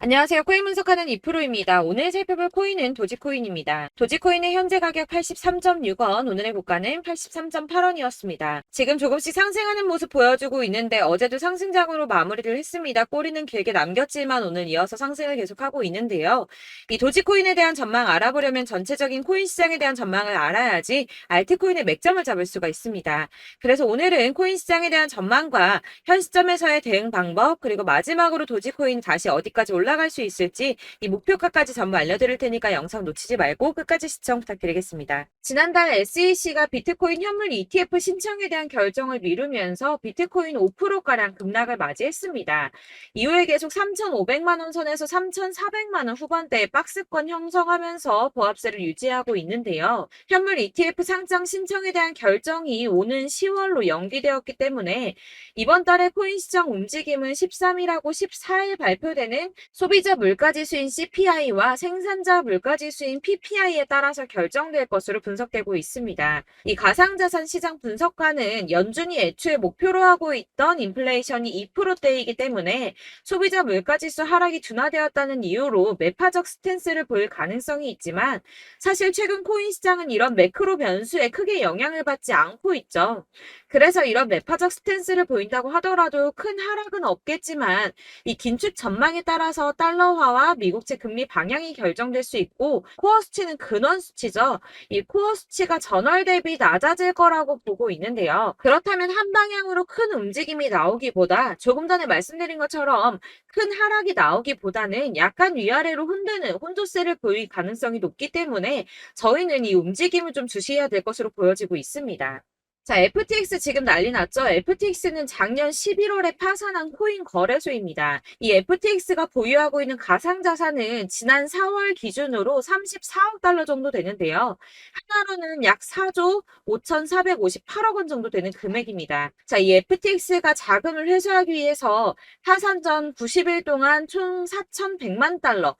안녕하세요. 코인 분석하는 이프로입니다. 오늘 살펴볼 코인은 도지코인입니다. 도지코인의 현재 가격 83.6원, 오늘의 고가는 83.8원이었습니다. 지금 조금씩 상승하는 모습 보여주고 있는데 어제도 상승장으로 마무리를 했습니다. 꼬리는 길게 남겼지만 오늘 이어서 상승을 계속하고 있는데요. 이 도지코인에 대한 전망 알아보려면 전체적인 코인 시장에 대한 전망을 알아야지 알트코인의 맥점을 잡을 수가 있습니다. 그래서 오늘은 코인 시장에 대한 전망과 현 시점에서의 대응 방법, 그리고 마지막으로 도지코인 다시 어디까지 올라갈 수 있을지 이 목표가까지 전부 알려드릴 테니까 영상 놓치지 말고 끝까지 시청 부탁드리겠습니다. 지난달 SEC가 비트코인 현물 ETF 신청에 대한 결정을 미루면서 비트코인 5%가량 급락을 맞이했습니다. 이후에 계속 3,500만 원 선에서 3,400만 원 후반대의 박스권 형성하면서 보합세를 유지하고 있는데요. 현물 ETF 상장 신청에 대한 결정이 오는 10월로 연기되었기 때문에 이번 달의 코인 시장 움직임은 13일하고 14일 발표되는 소비자 물가지수인 CPI와 생산자 물가지수인 PPI에 따라서 결정될 것으로 분석되고 있습니다. 이 가상자산 시장 분석가는 연준이 애초에 목표로 하고 있던 인플레이션이 2%대이기 때문에 소비자 물가지수 하락이 둔화되었다는 이유로 매파적 스탠스를 보일 가능성이 있지만 사실 최근 코인 시장은 이런 매크로 변수에 크게 영향을 받지 않고 있죠. 그래서 이런 매파적 스탠스를 보인다고 하더라도 큰 하락은 없겠지만 이 긴축 전망에 따라서 달러화와 미국채 금리 방향이 결정될 수 있고 코어 수치는 근원 수치죠. 이 코어 수치가 전월 대비 낮아질 거라고 보고 있는데요. 그렇다면 한 방향으로 큰 움직임이 나오기보다 조금 전에 말씀드린 것처럼 큰 하락이 나오기보다는 약간 위아래로 흔드는 혼조세를 보일 가능성이 높기 때문에 저희는 이 움직임을 좀 주시해야 될 것으로 보여지고 있습니다. 자, FTX 지금 난리 났죠? FTX는 작년 11월에 파산한 코인 거래소입니다. 이 FTX가 보유하고 있는 가상자산은 지난 4월 기준으로 34억 달러 정도 되는데요. 하나로는 약 4조 5,458억 원 정도 되는 금액입니다. 자, 이 FTX가 자금을 회수하기 위해서 파산 전 90일 동안 총 4,100만 달러,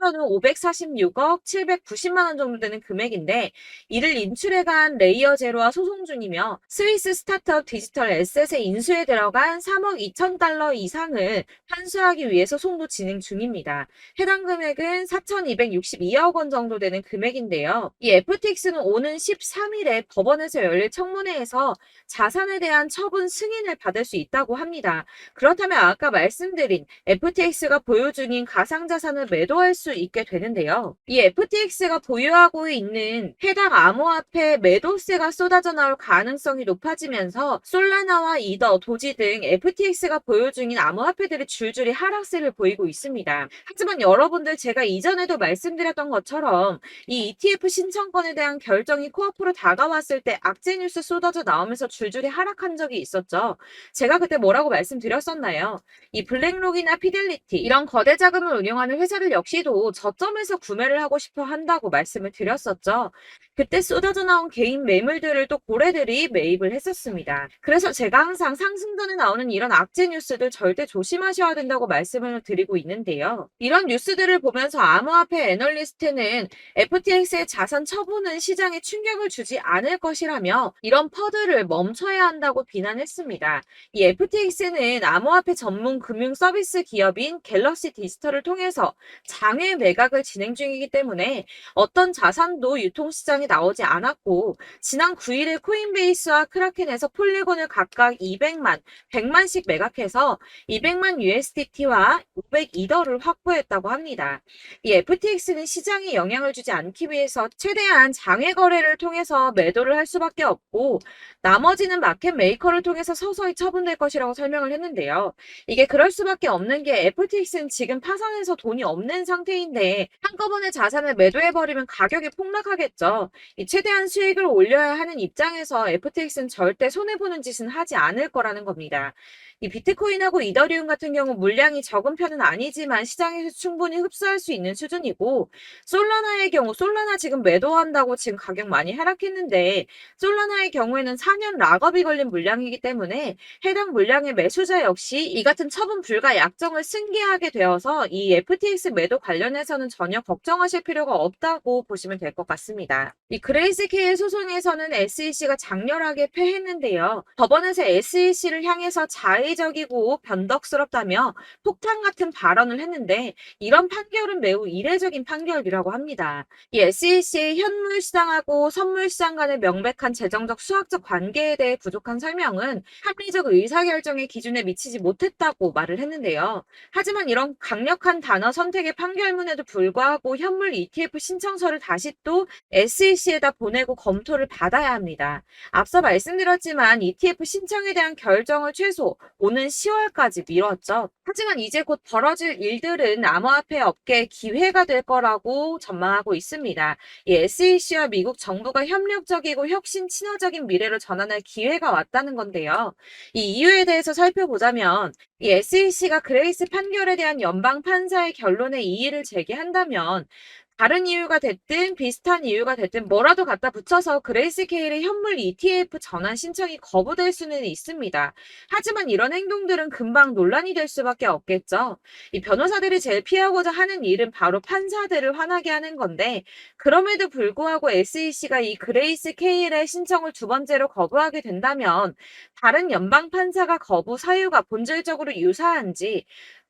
하나로는 546억 790만 원 정도 되는 금액인데 이를 인출해간 레이어 제로와 소송 중이며 스위스 스타트업 디지털 에셋의 인수에 들어간 3억 2천 달러 이상을 환수하기 위해서 소송도 진행 중입니다. 해당 금액은 4,262억 원 정도 되는 금액인데요. 이 FTX는 오는 13일에 법원에서 열릴 청문회에서 자산에 대한 처분 승인을 받을 수 있다고 합니다. 그렇다면 아까 말씀드린 FTX가 보유 중인 가상자산을 매도할 수 있게 되는데요. 이 FTX가 보유하고 있는 해당 암호화폐 매도세가 쏟아져 나올 가능성이 높아지면서 솔라나와 이더, 도지 등 FTX가 보유 중인 암호화폐들이 줄줄이 하락세를 보이고 있습니다. 하지만 여러분들 제가 이전에도 말씀드렸던 것처럼 이 ETF 신청권에 대한 결정이 코앞으로 다가왔을 때 악재 뉴스 쏟아져 나오면서 줄줄이 하락한 적이 있었죠. 제가 그때 뭐라고 말씀드렸었나요? 이 블랙록이나 피델리티 이런 거대 자금을 운영하는 회사들 역시도 저점에서 구매를 하고 싶어 한다고 말씀을 드렸었죠. 그때 쏟아져 나온 개인 매물들을 또 고래들이 매입을 했었습니다. 그래서 제가 항상 상승전에 나오는 이런 악재 뉴스들 절대 조심하셔야 된다고 말씀을 드리고 있는데요. 이런 뉴스들을 보면서 암호화폐 애널리스트는 FTX의 자산 처분은 시장에 충격을 주지 않을 것이라며 이런 퍼드를 멈춰야 한다고 비난했습니다. 이 FTX는 암호화폐 전문 금융 서비스 기업인 갤럭시 디지털을 통해서 장외 매각을 진행 중이기 때문에 어떤 자산도 유통시장에 나오지 않았고 지난 9일에 코인베이스와 크라켄에서 폴리곤을 각각 200만, 100만씩 매각해서 200만 USDT와 500이더를 확보했다고 합니다. 이 FTX는 시장에 영향을 주지 않기 위해서 최대한 장외 거래를 통해서 매도를 할 수밖에 없고 나머지는 마켓 메이커를 통해서 서서히 처분될 것이라고 설명을 했는데요. 이게 그럴 수밖에 없는 게 FTX는 지금 파산해서 돈이 없는 상태인데 한꺼번에 자산을 매도해버리면 가격이 폭락하겠죠. 이 최대한 수익을 올려야 하는 입장에서 FTX는 절대 손해보는 짓은 하지 않을 거라는 겁니다. 이 비트코인하고 이더리움 같은 경우 물량이 적은 편은 아니지만 시장에서 충분히 흡수할 수 있는 수준이고 솔라나의 경우 솔라나 지금 매도한다고 지금 가격 많이 하락했는데 솔라나의 경우에는 4년 락업이 걸린 물량이기 때문에 해당 물량의 매수자 역시 이 같은 처분 불가 약정을 승계하게 되어서 이 FTX 매도 관련해서는 전혀 걱정하실 필요가 없다고 보시면 될 것 같습니다. 이 그레이스케일 소송에서는 SEC가 장렬하게 패했는데요. 법원에서 SEC를 향해서 자의 이례적이고 변덕스럽다며 폭탄 같은 발언을 했는데 이런 판결은 매우 이례적인 판결이라고 합니다. 이 SEC의 현물 시장하고 선물 시장 간의 명백한 재정적 수학적 관계에 대해 부족한 설명은 합리적 의사결정의 기준에 미치지 못했다고 말을 했는데요. 하지만 이런 강력한 단어 선택의 판결문에도 불구하고 현물 ETF 신청서를 다시 또 SEC에다 보내고 검토를 받아야 합니다. 앞서 말씀드렸지만 ETF 신청에 대한 결정을 최소 오는 10월까지 미뤘죠. 하지만 이제 곧 벌어질 일들은 암호화폐 업계에 기회가 될 거라고 전망하고 있습니다. 이 SEC와 미국 정부가 협력적이고 혁신 친화적인 미래로 전환할 기회가 왔다는 건데요. 이 이유에 대해서 살펴보자면 이 SEC가 그레이스 판결에 대한 연방 판사의 결론에 이의를 제기한다면 다른 이유가 됐든 비슷한 이유가 됐든 뭐라도 갖다 붙여서 그레이스 케일의 현물 ETF 전환 신청이 거부될 수는 있습니다. 하지만 이런 행동들은 금방 논란이 될 수밖에 없겠죠. 이 변호사들이 제일 피하고자 하는 일은 바로 판사들을 화나게 하는 건데 그럼에도 불구하고 SEC가 이 그레이스 케일의 신청을 두 번째로 거부하게 된다면 다른 연방 판사가 거부 사유가 본질적으로 유사한지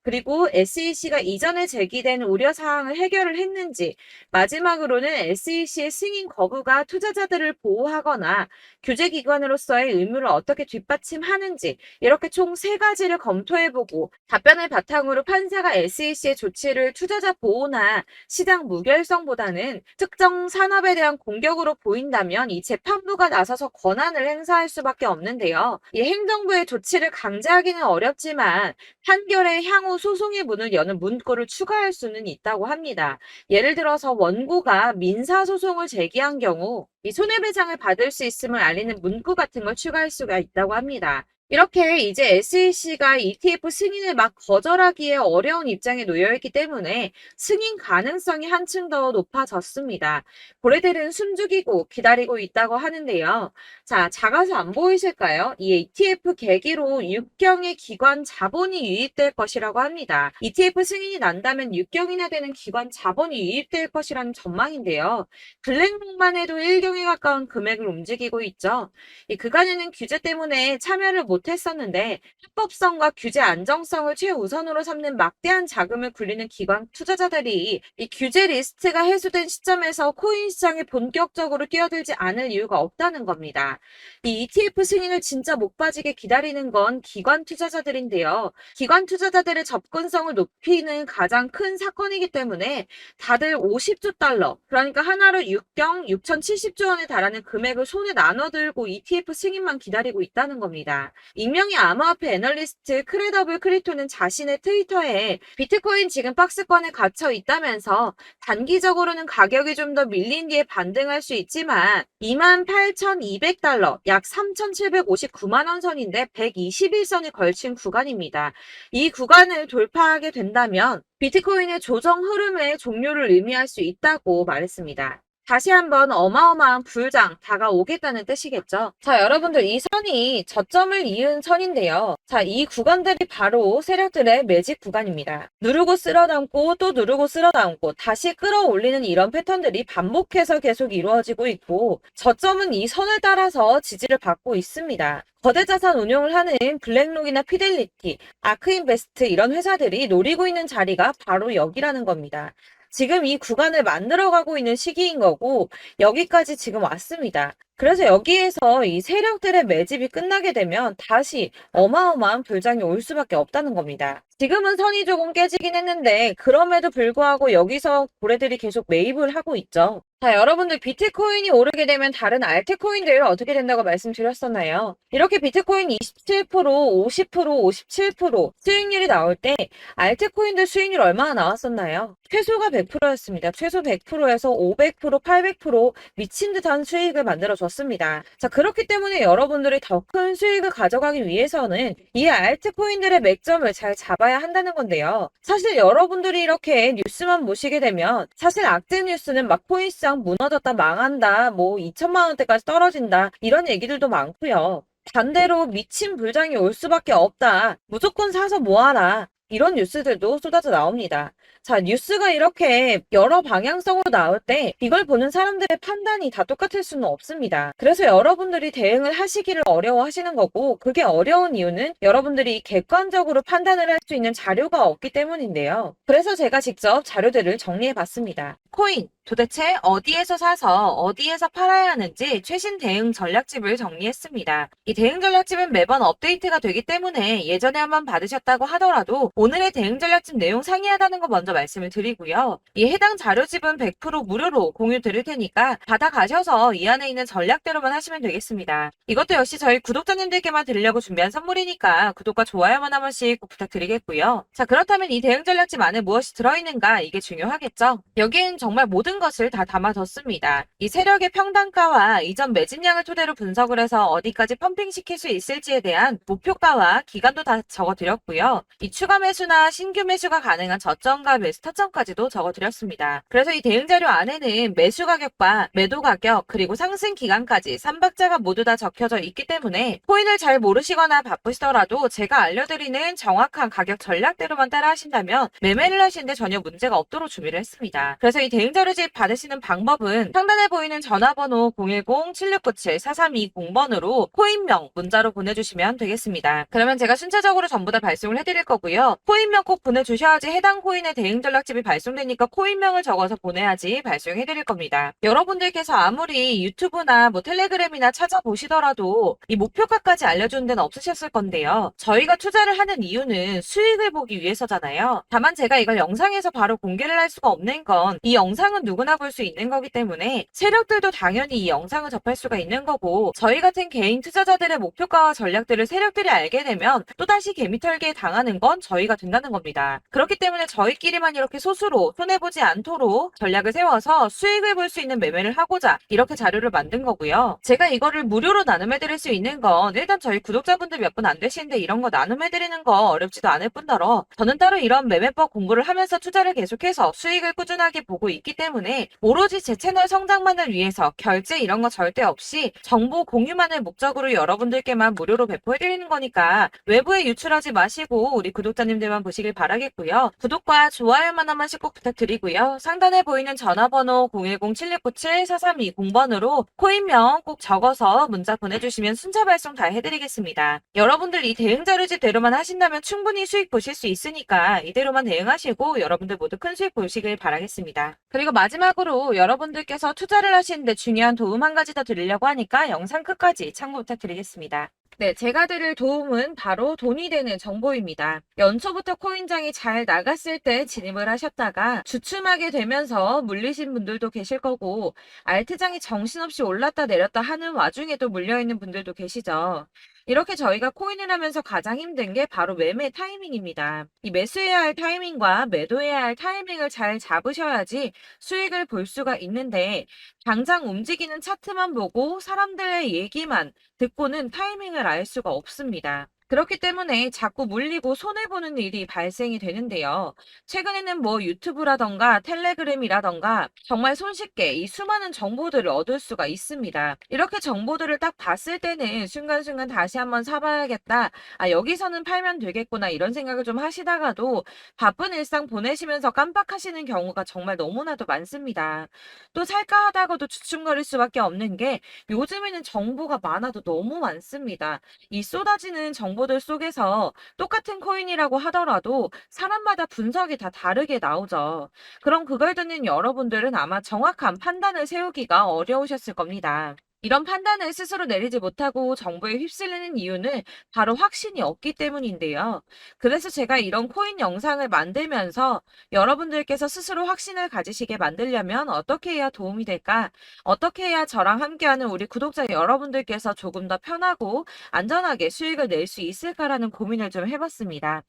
그리고 SEC가 이전에 제기된 우려사항을 해결을 했는지, 마지막으로는 SEC의 승인 거부가 투자자들을 보호하거나 규제기관으로서의 의무를 어떻게 뒷받침하는지, 이렇게 총 3가지를 검토해보고 답변을 바탕으로 판사가 SEC의 조치를 투자자 보호나 시장 무결성보다는 특정 산업에 대한 공격으로 보인다면 이 재판부가 나서서 권한을 행사할 수밖에 없는데요. 이 행정부의 조치를 강제하기는 어렵지만 판결의 향후 소송의 문을 여는 문구를 추가할 수는 있다고 합니다. 예를 들어서 원고가 민사소송을 제기한 경우 이 손해배상을 받을 수 있음을 알리는 문구 같은 걸 추가할 수가 있다고 합니다. 이렇게 이제 SEC가 ETF 승인을 막 거절하기에 어려운 입장에 놓여있기 때문에 승인 가능성이 한층 더 높아졌습니다. 고래들은 숨죽이고 기다리고 있다고 하는데요. 자, 작아서 안 보이실까요? 이 ETF 계기로 육경의 기관 자본이 유입될 것이라고 합니다. ETF 승인이 난다면 육경이나 되는 기관 자본이 유입될 것이라는 전망인데요. 블랙록만 해도 1경에 가까운 금액을 움직이고 있죠. 이 그간에는 규제 때문에 참여를 못했었는데 합법성과 규제 안정성을 최우선으로 삼는 막대한 자금을 굴리는 기관 투자자들이 이 규제 리스트가 해소된 시점에서 코인 시장에 본격적으로 뛰어들지 않을 이유가 없다는 겁니다. 이 ETF 승인을 진짜 목 빠지게 기다리는 건 기관 투자자들인데요. 기관 투자자들의 접근성을 높이는 가장 큰 사건이기 때문에 다들 50조 달러, 그러니까 하나로 6경 6,070조 원에 달하는 금액을 손에 나눠들고 ETF 승인만 기다리고 있다는 겁니다. 익명의 암호화폐 애널리스트 크레더블 크리토는 자신의 트위터에 비트코인 지금 박스권에 갇혀 있다면서 단기적으로는 가격이 좀 더 밀린 뒤에 반등할 수 있지만 28,200달러, 약 3,759만 원 선인데 121선이 걸친 구간입니다. 이 구간을 돌파하게 된다면 비트코인의 조정 흐름의 종료를 의미할 수 있다고 말했습니다. 다시 한번 어마어마한 불장 다가오겠다는 뜻이겠죠. 자, 여러분들 이 선이 저점을 이은 선인데요. 자, 이 구간들이 바로 세력들의 매직 구간입니다. 누르고 쓸어담고 또 누르고 쓸어담고 다시 끌어올리는 이런 패턴들이 반복해서 계속 이루어지고 있고 저점은 이 선을 따라서 지지를 받고 있습니다. 거대 자산 운용을 하는 블랙록이나 피델리티, 아크인베스트 이런 회사들이 노리고 있는 자리가 바로 여기라는 겁니다. 지금 이 구간을 만들어가고 있는 시기인 거고 여기까지 지금 왔습니다. 그래서 여기에서 이 세력들의 매집이 끝나게 되면 다시 어마어마한 불장이 올 수밖에 없다는 겁니다. 지금은 선이 조금 깨지긴 했는데 그럼에도 불구하고 여기서 고래들이 계속 매입을 하고 있죠. 자, 여러분들 비트코인이 오르게 되면 다른 알트코인들 어떻게 된다고 말씀드렸었나요? 이렇게 비트코인 27%, 50%, 57% 수익률이 나올 때 알트코인들 수익률 얼마나 나왔었나요? 최소가 100%였습니다. 최소 100%에서 500%, 800% 미친 듯한 수익을 만들어줬습니다. 자, 그렇기 때문에 여러분들이 더 큰 수익을 가져가기 위해서는 이 알트코인들의 맥점을 잘 잡아야 한다는 건데요. 사실 여러분들이 이렇게 뉴스만 보시게 되면 사실 악재 뉴스는 막 코인 시장 무너졌다, 망한다, 뭐 2천만 원대까지 떨어진다 이런 얘기들도 많고요. 반대로 미친 불장이 올 수밖에 없다. 무조건 사서 모아라. 이런 뉴스들도 쏟아져 나옵니다. 자, 뉴스가 이렇게 여러 방향성으로 나올 때 이걸 보는 사람들의 판단이 다 똑같을 수는 없습니다. 그래서 여러분들이 대응을 하시기를 어려워하시는 거고, 그게 어려운 이유는 여러분들이 객관적으로 판단을 할 수 있는 자료가 없기 때문인데요. 그래서 제가 직접 자료들을 정리해 봤습니다. 코인, 도대체 어디에서 사서 어디에서 팔아야 하는지 최신 대응 전략집을 정리했습니다. 이 대응 전략집은 매번 업데이트가 되기 때문에 예전에 한번 받으셨다고 하더라도 오늘의 대응 전략집 내용 상이하다는 거 먼저 말씀을 드리고요. 이 해당 자료집은 100% 무료로 공유 드릴 테니까 받아가셔서 이 안에 있는 전략대로만 하시면 되겠습니다. 이것도 역시 저희 구독자님들께만 드리려고 준비한 선물이니까 구독과 좋아요만 한 번씩 꼭 부탁드리겠고요. 자, 그렇다면 이 대응 전략집 안에 무엇이 들어있는가, 이게 중요하겠죠? 여기엔 정말 모든 것을 다 담아뒀습니다. 이 세력의 평단가와 이전 매집량을 토대로 분석을 해서 어디까지 펌핑시킬 수 있을지에 대한 목표가와 기간도 다 적어드렸고요. 이 추가 매수나 신규 매수가 가능한 저점과 매수 타점까지도 적어드렸습니다. 그래서 이 대응 자료 안에는 매수 가격과 매도 가격, 그리고 상승 기간까지 3박자가 모두 다 적혀져 있기 때문에 코인을 잘 모르시거나 바쁘시더라도 제가 알려드리는 정확한 가격 전략대로만 따라 하신다면 매매를 하시는데 전혀 문제가 없도록 준비를 했습니다. 그래서 이 대응 자료집 받으시는 방법은 상단에 보이는 전화번호 010-7697-4320번으로 코인명 문자로 보내주시면 되겠습니다. 그러면 제가 순차적으로 전부 다 발송을 해드릴 거고요. 코인명 꼭 보내주셔야지 해당 코인의 대응 전략집이 발송되니까 코인명을 적어서 보내야지 발송해드릴 겁니다. 여러분들께서 아무리 유튜브나 텔레그램이나 찾아보시더라도 이 목표가까지 알려주는 데는 없으셨을 건데요. 저희가 투자를 하는 이유는 수익을 보기 위해서잖아요. 다만 제가 이걸 영상에서 바로 공개를 할 수가 없는 건 이 영상은 누구나 볼 수 있는 거기 때문에 세력들도 당연히 이 영상을 접할 수가 있는 거고, 저희 같은 개인 투자자들의 목표가와 전략들을 세력들이 알게 되면 또다시 개미털기에 당하는 건 저희가 된다는 겁니다. 그렇기 때문에 저희끼리만 이렇게 소수로 손해보지 않도록 전략을 세워서 수익을 볼 수 있는 매매를 하고자 이렇게 자료를 만든 거고요. 제가 이거를 무료로 나눔해드릴 수 있는 건 일단 저희 구독자분들 몇 분 안 되시는데 이런 거 나눔해드리는 거 어렵지도 않을 뿐더러 저는 따로 이런 매매법 공부를 하면서 투자를 계속해서 수익을 꾸준하게 보고 있기 때문에 오로지 제 채널 성장만을 위해서 결제 이런 거 절대 없이 정보 공유만을 목적으로 여러분들께만 무료로 배포해드리는 거니까 외부에 유출하지 마시고 우리 구독자님들만 보시길 바라겠고요. 구독과 좋아요만 한 번씩 꼭 부탁드리고요. 상단에 보이는 전화번호 010-7697-4320번으로 코인명 꼭 적어서 문자 보내주시면 순차 발송 다 해드리겠습니다. 여러분들 이 대응 자료집대로만 하신다면 충분히 수익 보실 수 있으니까 이대로만 대응하시고 여러분들 모두 큰 수익 보시길 바라겠습니다. 그리고 마지막으로 여러분들께서 투자를 하시는데 중요한 도움 한 가지 더 드리려고 하니까 영상 끝까지 참고 부탁드리겠습니다. 네, 제가 드릴 도움은 바로 돈이 되는 정보입니다. 연초부터 코인장이 잘 나갔을 때 진입을 하셨다가 주춤하게 되면서 물리신 분들도 계실 거고, 알트장이 정신없이 올랐다 내렸다 하는 와중에도 물려있는 분들도 계시죠. 이렇게 저희가 코인을 하면서 가장 힘든 게 바로 매매 타이밍입니다. 이 매수해야 할 타이밍과 매도해야 할 타이밍을 잘 잡으셔야지 수익을 볼 수가 있는데, 당장 움직이는 차트만 보고 사람들의 얘기만 듣고는 타이밍을 알 수가 없습니다. 그렇기 때문에 자꾸 물리고 손해보는 일이 발생이 되는데요. 최근에는 유튜브라던가 텔레그램이라던가 정말 손쉽게 이 수많은 정보들을 얻을 수가 있습니다. 이렇게 정보들을 딱 봤을 때는 순간순간 다시 한번 사봐야겠다. 아, 여기서는 팔면 되겠구나. 이런 생각을 좀 하시다가도 바쁜 일상 보내시면서 깜빡하시는 경우가 정말 너무나도 많습니다. 또 살까 하다가도 주춤거릴 수밖에 없는 게 요즘에는 정보가 많아도 너무 많습니다. 이 쏟아지는 정보들 속에서 똑같은 코인이라고 하더라도 사람마다 분석이 다 다르게 나오죠. 그럼 그걸 듣는 여러분들은 아마 정확한 판단을 세우기가 어려우셨을 겁니다. 이런 판단을 스스로 내리지 못하고 정보에 휩쓸리는 이유는 바로 확신이 없기 때문인데요. 그래서 제가 이런 코인 영상을 만들면서 여러분들께서 스스로 확신을 가지시게 만들려면 어떻게 해야 도움이 될까? 어떻게 해야 저랑 함께하는 우리 구독자 여러분들께서 조금 더 편하고 안전하게 수익을 낼 수 있을까라는 고민을 좀 해봤습니다.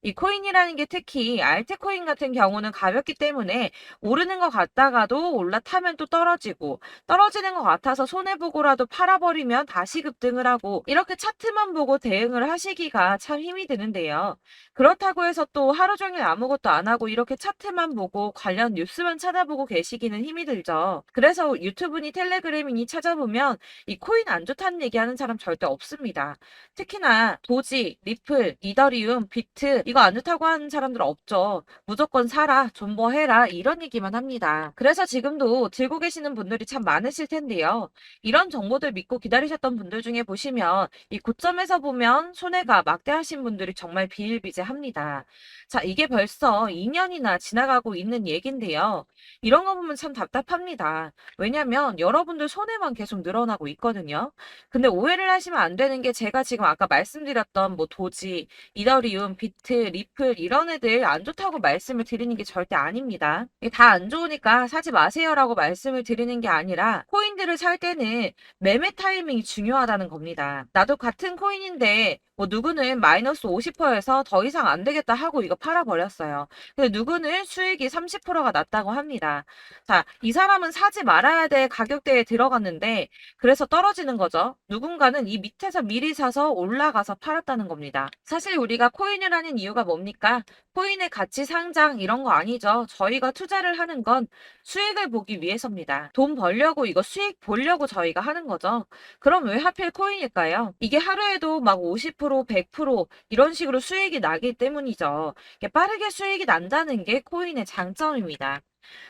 이 코인이라는 게 특히 알트코인 같은 경우는 가볍기 때문에 오르는 것 같다가도 올라타면 또 떨어지고 떨어지는 것 같아서 손해 보고라도 팔아버리면 다시 급등을 하고 이렇게 차트만 보고 대응을 하시기가 참 힘이 드는데요. 그렇다고 해서 또 하루 종일 아무것도 안 하고 이렇게 차트만 보고 관련 뉴스만 찾아보고 계시기는 힘이 들죠. 그래서 유튜브니 텔레그램이니 찾아보면 이 코인 안 좋다는 얘기하는 사람 절대 없습니다. 특히나 도지, 리플, 이더리움, 비트 이거 안 좋다고 하는 사람들 없죠. 무조건 사라, 존버해라 이런 얘기만 합니다. 그래서 지금도 들고 계시는 분들이 참 많으실 텐데요. 이런 정보들 믿고 기다리셨던 분들 중에 보시면 이 고점에서 보면 손해가 막대하신 분들이 정말 비일비재합니다. 자, 이게 벌써 2년이나 지나가고 있는 얘긴데요. 이런 거 보면 참 답답합니다. 왜냐면 여러분들 손해만 계속 늘어나고 있거든요. 근데 오해를 하시면 안 되는 게 제가 지금 아까 말씀드렸던 뭐 도지, 이더리움, 비트, 리플 이런 애들 안 좋다고 말씀을 드리는 게 절대 아닙니다. 다 안 좋으니까 사지 마세요라고 말씀을 드리는 게 아니라 코인들을 살 때는 매매 타이밍이 중요하다는 겁니다. 나도 같은 코인인데 뭐 누구는 마이너스 50%에서 더 이상 안 되겠다 하고 이거 팔아버렸어요. 근데 누구는 수익이 30%가 났다고 합니다. 자, 이 사람은 사지 말아야 될 가격대에 들어갔는데 그래서 떨어지는 거죠. 누군가는 이 밑에서 미리 사서 올라가서 팔았다는 겁니다. 사실 우리가 코인을 하는 이유가 뭡니까? 코인의 가치 상장 이런 거 아니죠. 저희가 투자를 하는 건 수익을 보기 위해서입니다. 돈 벌려고 이거 수익 보려고 저희가 하는 거죠. 그럼 왜 하필 코인일까요? 이게 하루에도 막 50%, 100% 이런 식으로 수익이 나기 때문이죠. 빠르게 수익이 난다는 게 코인의 장점입니다.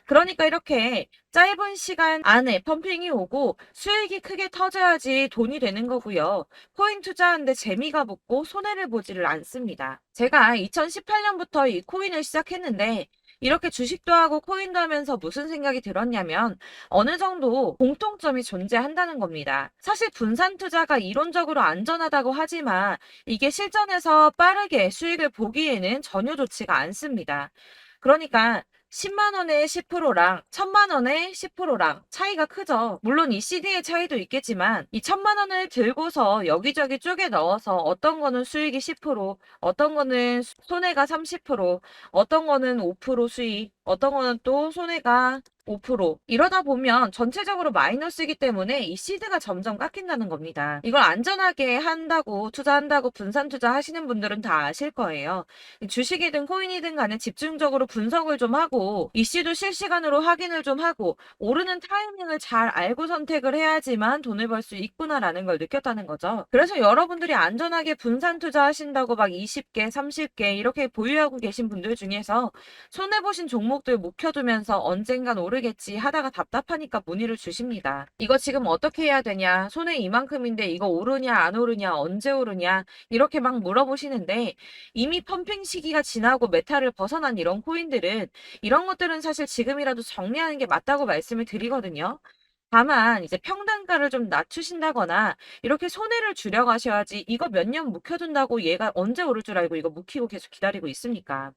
그러니까 이렇게 짧은 시간 안에 펌핑이 오고 수익이 크게 터져야지 돈이 되는 거고요. 코인 투자하는데 재미가 붙고 손해를 보지를 않습니다. 제가 2018년부터 이 코인을 시작했는데 이렇게 주식도 하고 코인도 하면서 무슨 생각이 들었냐면 어느 정도 공통점이 존재한다는 겁니다. 사실 분산 투자가 이론적으로 안전하다고 하지만 이게 실전에서 빠르게 수익을 보기에는 전혀 좋지가 않습니다. 그러니까 10만 원에 10%랑 1000만 원에 10%랑 차이가 크죠. 물론 이 CD의 차이도 있겠지만 이 1000만 원을 들고서 여기저기 쪼개 넣어서 어떤 거는 수익이 10%, 어떤 거는 손해가 30%, 어떤 거는 5% 수익, 어떤 거는 또 손해가 5% 이러다 보면 전체적으로 마이너스이기 때문에 이 시드가 점점 깎인다는 겁니다. 이걸 안전하게 한다고 투자한다고 분산 투자하시는 분들은 다 아실 거예요. 주식이든 코인이든 간에 집중적으로 분석을 좀 하고 이슈도 실시간으로 확인을 좀 하고 오르는 타이밍을 잘 알고 선택을 해야지만 돈을 벌 수 있구나라는 걸 느꼈다는 거죠. 그래서 여러분들이 안전하게 분산 투자하신다고 막 20개, 30개 이렇게 보유하고 계신 분들 중에서 손해보신 종목들 묵혀두면서 언젠간 오르겠지 하다가 답답하니까 문의를 주십니다. 이거 지금 어떻게 해야 되냐? 손해 이만큼인데 이거 오르냐 안 오르냐 언제 오르냐 이렇게 막 물어보시는데 이미 펌핑 시기가 지나고 메타를 벗어난 이런 코인들은 이런 것들은 사실 지금이라도 정리하는 게 맞다고 말씀을 드리거든요. 다만 이제 평단가를 좀 낮추신다거나 이렇게 손해를 줄여가셔야지 이거 몇 년 묵혀둔다고 얘가 언제 오를 줄 알고 이거 묵히고 계속 기다리고 있습니까?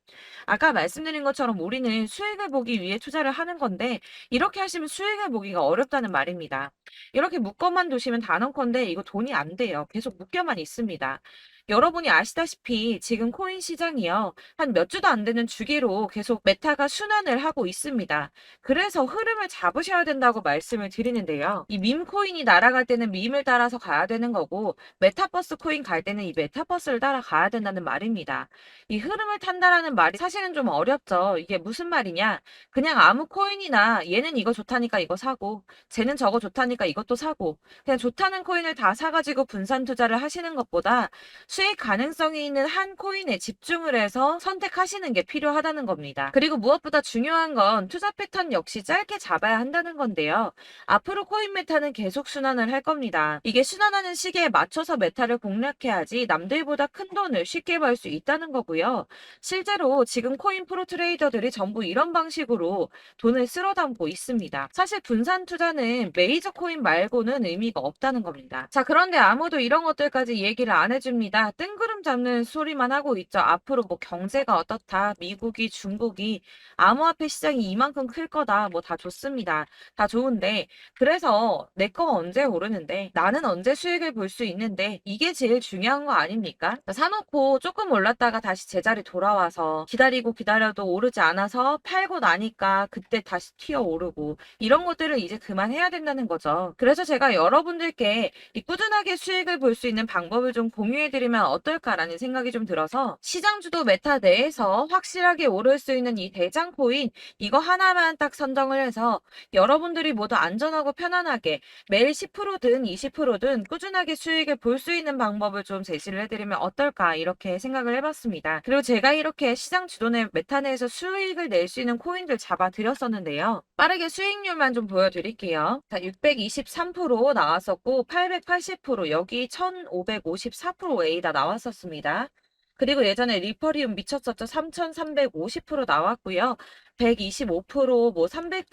아까 말씀드린 것처럼 우리는 수익을 보기 위해 투자를 하는 건데 이렇게 하시면 수익을 보기가 어렵다는 말입니다. 이렇게 묶어만 두시면 단언컨대 이거 돈이 안 돼요. 계속 묶여만 있습니다. 여러분이 아시다시피 지금 코인 시장이요. 한 몇 주도 안 되는 주기로 계속 메타가 순환을 하고 있습니다. 그래서 흐름을 잡으셔야 된다고 말씀을 드리는데요. 이 밈 코인이 날아갈 때는 밈을 따라서 가야 되는 거고 메타버스 코인 갈 때는 이 메타버스를 따라가야 된다는 말입니다. 이 흐름을 탄다라는 말이 사실은 좀 어렵죠. 이게 무슨 말이냐? 그냥 아무 코인이나 얘는 이거 좋다니까 이거 사고 쟤는 저거 좋다니까 이것도 사고 그냥 좋다는 코인을 다 사가지고 분산 투자를 하시는 것보다 수익 가능성이 있는 한 코인에 집중을 해서 선택하시는 게 필요하다는 겁니다. 그리고 무엇보다 중요한 건 투자 패턴 역시 짧게 잡아야 한다는 건데요. 앞으로 코인 메타는 계속 순환을 할 겁니다. 이게 순환하는 시기에 맞춰서 메타를 공략해야지 남들보다 큰 돈을 쉽게 벌 수 있다는 거고요. 실제로 지금 코인 프로 트레이더들이 전부 이런 방식으로 돈을 쓸어 담고 있습니다. 사실 분산 투자는 메이저 코인 말고는 의미가 없다는 겁니다. 자, 그런데 아무도 이런 것들까지 얘기를 안 해줍니다. 우리가 뜬구름 잡는 소리만 하고 있죠. 앞으로 뭐 경제가 어떻다, 미국이, 중국이 암호화폐 시장이 이만큼 클 거다, 뭐 다 좋습니다. 다 좋은데 그래서 내 거 언제 오르는데 나는 언제 수익을 볼 수 있는데 이게 제일 중요한 거 아닙니까? 사놓고 조금 올랐다가 다시 제자리 돌아와서 기다리고 기다려도 오르지 않아서 팔고 나니까 그때 다시 튀어 오르고 이런 것들을 이제 그만해야 된다는 거죠. 그래서 제가 여러분들께 이 꾸준하게 수익을 볼 수 있는 방법을 좀 공유해드리면 어떨까라는 생각이 좀 들어서 시장주도 메타 내에서 확실하게 오를 수 있는 이 대장 코인 이거 하나만 딱 선정을 해서 여러분들이 모두 안전하고 편안하게 매일 10%든 20%든 꾸준하게 수익을 볼 수 있는 방법을 좀 제시를 해드리면 어떨까 이렇게 생각을 해봤습니다. 그리고 제가 이렇게 시장 주도내 메타 내에서 수익을 낼 수 있는 코인들 잡아드렸었는데요. 빠르게 수익률만 좀 보여드릴게요. 자, 623% 나왔었고 880% 여기 1554% A다 나왔었습니다. 그리고 예전에 리퍼리움 미쳤었죠. 3350% 나왔고요. 125%, 뭐 300%,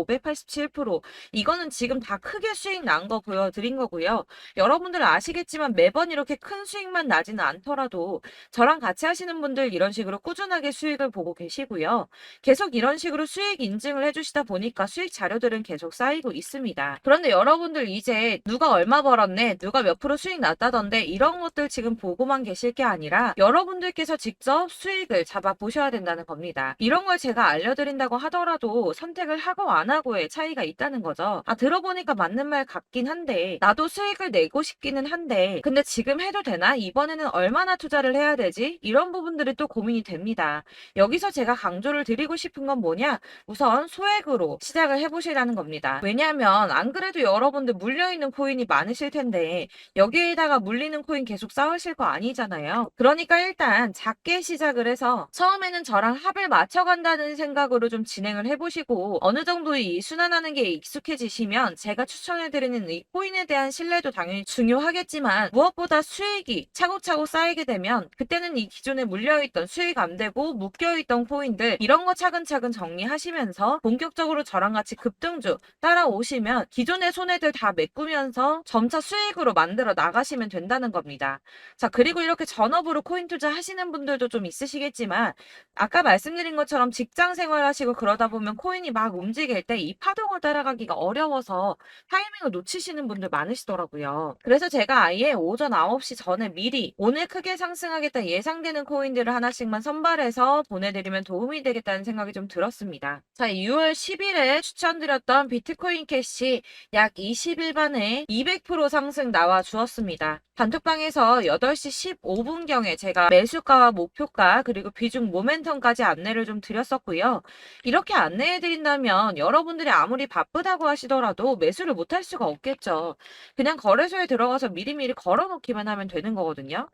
587% 이거는 지금 다 크게 수익 난 거 보여드린 거고요. 여러분들 아시겠지만 매번 이렇게 큰 수익만 나지는 않더라도 저랑 같이 하시는 분들 이런 식으로 꾸준하게 수익을 보고 계시고요. 계속 이런 식으로 수익 인증을 해주시다 보니까 수익 자료들은 계속 쌓이고 있습니다. 그런데 여러분들 이제 누가 얼마 벌었네, 누가 몇 프로 수익 났다던데 이런 것들 지금 보고만 계실 게 아니라 여러분들께서 직접 수익을 잡아 보셔야 된다는 겁니다. 이런 걸 제가 알려드린다고 하더라도 선택을 하고 안 하고의 차이가 있다는 거죠. 아, 들어보니까 맞는 말 같긴 한데 나도 수익을 내고 싶기는 한데 근데 지금 해도 되나? 이번에는 얼마나 투자를 해야 되지? 이런 부분들이 또 고민이 됩니다. 여기서 제가 강조를 드리고 싶은 건 뭐냐? 우선 소액으로 시작을 해보시라는 겁니다. 왜냐하면 안 그래도 여러분들 물려있는 코인이 많으실 텐데 여기에다가 물리는 코인 계속 쌓으실 거 아니잖아요. 그러니까 일단 작게 시작을 해서 처음에는 저랑 합을 맞춰간다는 생각으로 좀 진행을 해보시고 어느 정도 이 순환하는 게 익숙해지시면 제가 추천해드리는 이 코인에 대한 신뢰도 당연히 중요하겠지만 무엇보다 수익이 차곡차곡 쌓이게 되면 그때는 이 기존에 물려있던 수익 안 되고 묶여있던 코인들 이런 거 차근차근 정리하시면서 본격적으로 저랑 같이 급등주 따라오시면 기존의 손해들 다 메꾸면서 점차 수익으로 만들어 나가시면 된다는 겁니다. 자, 그리고 이렇게 전업으로 코인 투자 하시는 분들도 좀 있으시겠지만 아까 말씀드린 것처럼 직장 생활하시고 그러다 보면 코인이 막 움직일 때 이 파동을 따라가기가 어려워서 타이밍을 놓치시는 분들 많으시더라고요. 그래서 제가 아예 오전 9시 전에 미리 오늘 크게 상승하겠다 예상되는 코인들을 하나씩만 선발해서 보내드리면 도움이 되겠다는 생각이 좀 들었습니다. 자, 6월 10일에 추천드렸던 비트코인 캐시 약 20일 만에 200% 상승 나와 주었습니다. 단톡방에서 8시 15분경에 제가 매수가와 목표가 그리고 비중 모멘텀까지 안내를 좀 드렸었고요. 이렇게 안내해 드린다면 여러분들이 아무리 바쁘다고 하시더라도 매수를 못할 수가 없겠죠. 그냥 거래소에 들어가서 미리미리 걸어놓기만 하면 되는 거거든요.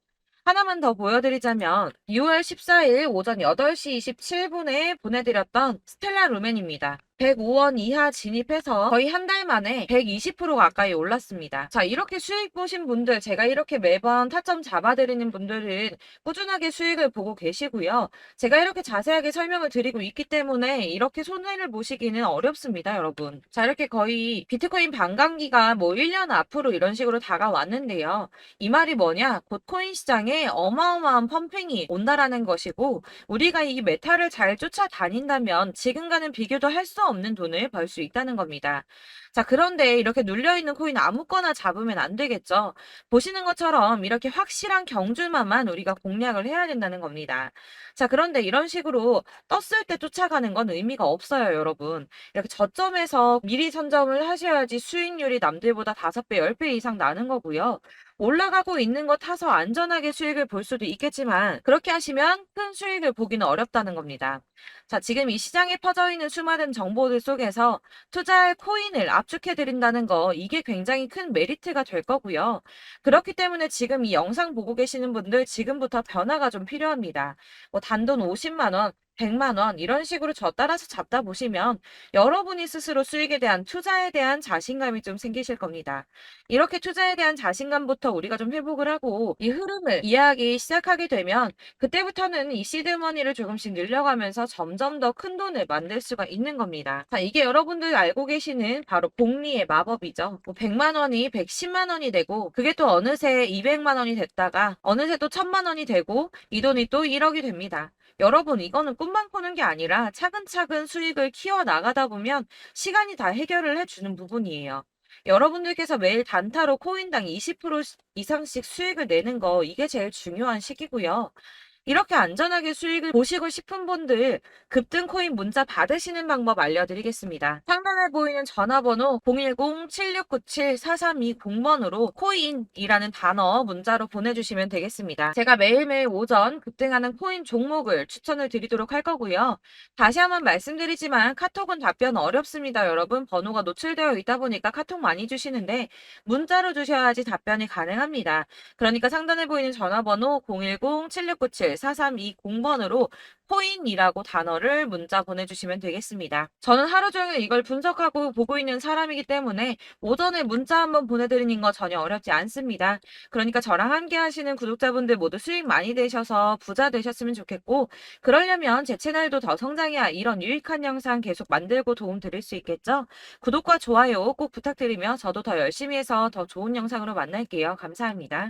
하나만 더 보여드리자면 6월 14일 오전 8시 27분에 보내드렸던 스텔라 루멘입니다. 105원 이하 진입해서 거의 한 달 만에 120% 가까이 올랐습니다. 자, 이렇게 수익 보신 분들, 제가 이렇게 매번 타점 잡아드리는 분들은 꾸준하게 수익을 보고 계시고요. 제가 이렇게 자세하게 설명을 드리고 있기 때문에 이렇게 손해를 보시기는 어렵습니다, 여러분. 자, 이렇게 거의 비트코인 반감기가 뭐 1년 앞으로 이런 식으로 다가왔는데요. 이 말이 뭐냐? 곧 코인 시장에 어마어마한 펌핑이 온다라는 것이고 우리가 이 메타를 잘 쫓아다닌다면 지금과는 비교도 할 수 없는 돈을 벌 수 있다는 겁니다. 자, 그런데 이렇게 눌려있는 코인 아무거나 잡으면 안 되겠죠. 보시는 것처럼 이렇게 확실한 경주만만 우리가 공략을 해야 된다는 겁니다. 자, 그런데 이런 식으로 떴을 때 쫓아가는 건 의미가 없어요, 여러분. 이렇게 저점에서 미리 선점을 하셔야지 수익률이 남들보다 5배, 10배 이상 나는 거고요. 올라가고 있는 거 타서 안전하게 수익을 볼 수도 있겠지만 그렇게 하시면 큰 수익을 보기는 어렵다는 겁니다. 자, 지금 이 시장에 퍼져 있는 수많은 정보들 속에서 투자할 코인을 압축해 드린다는 거 이게 굉장히 큰 메리트가 될 거고요. 그렇기 때문에 지금 이 영상 보고 계시는 분들 지금부터 변화가 좀 필요합니다. 뭐 단돈 50만 원 100만 원 이런 식으로 저 따라서 잡다 보시면 여러분이 스스로 수익에 대한 투자에 대한 자신감이 좀 생기실 겁니다. 이렇게 투자에 대한 자신감부터 우리가 좀 회복을 하고 이 흐름을 이해하기 시작하게 되면 그때부터는 이 시드머니를 조금씩 늘려가면서 점점 더 큰 돈을 만들 수가 있는 겁니다. 자, 이게 여러분들 알고 계시는 바로 복리의 마법이죠. 뭐 100만 원이 110만 원이 되고 그게 또 어느새 200만 원이 됐다가 어느새 또 1000만 원이 되고 이 돈이 또 1억이 됩니다. 여러분, 이거는 꿈만 꾸는 게 아니라 차근차근 수익을 키워 나가다 보면 시간이 다 해결을 해주는 부분이에요. 여러분들께서 매일 단타로 코인당 20% 이상씩 수익을 내는 거, 이게 제일 중요한 시기고요. 이렇게 안전하게 수익을 보시고 싶은 분들 급등 코인 문자 받으시는 방법 알려드리겠습니다. 상단에 보이는 전화번호 010-7697-4320번으로 코인이라는 단어 문자로 보내주시면 되겠습니다. 제가 매일매일 오전 급등하는 코인 종목을 추천을 드리도록 할 거고요. 다시 한번 말씀드리지만 카톡은 답변 어렵습니다. 여러분, 번호가 노출되어 있다 보니까 카톡 많이 주시는데 문자로 주셔야지 답변이 가능합니다. 그러니까 상단에 보이는 전화번호 010-7697-4320번으로 코인이라고 단어를 문자 보내주시면 되겠습니다. 저는 하루 종일 이걸 분석하고 보고 있는 사람이기 때문에 오전에 문자 한번 보내드리는 거 전혀 어렵지 않습니다. 그러니까 저랑 함께 하시는 구독자분들 모두 수익 많이 되셔서 부자 되셨으면 좋겠고, 그러려면 제 채널도 더 성장해야 이런 유익한 영상 계속 만들고 도움 드릴 수 있겠죠? 구독과 좋아요 꼭 부탁드리며 저도 더 열심히 해서 더 좋은 영상으로 만날게요. 감사합니다.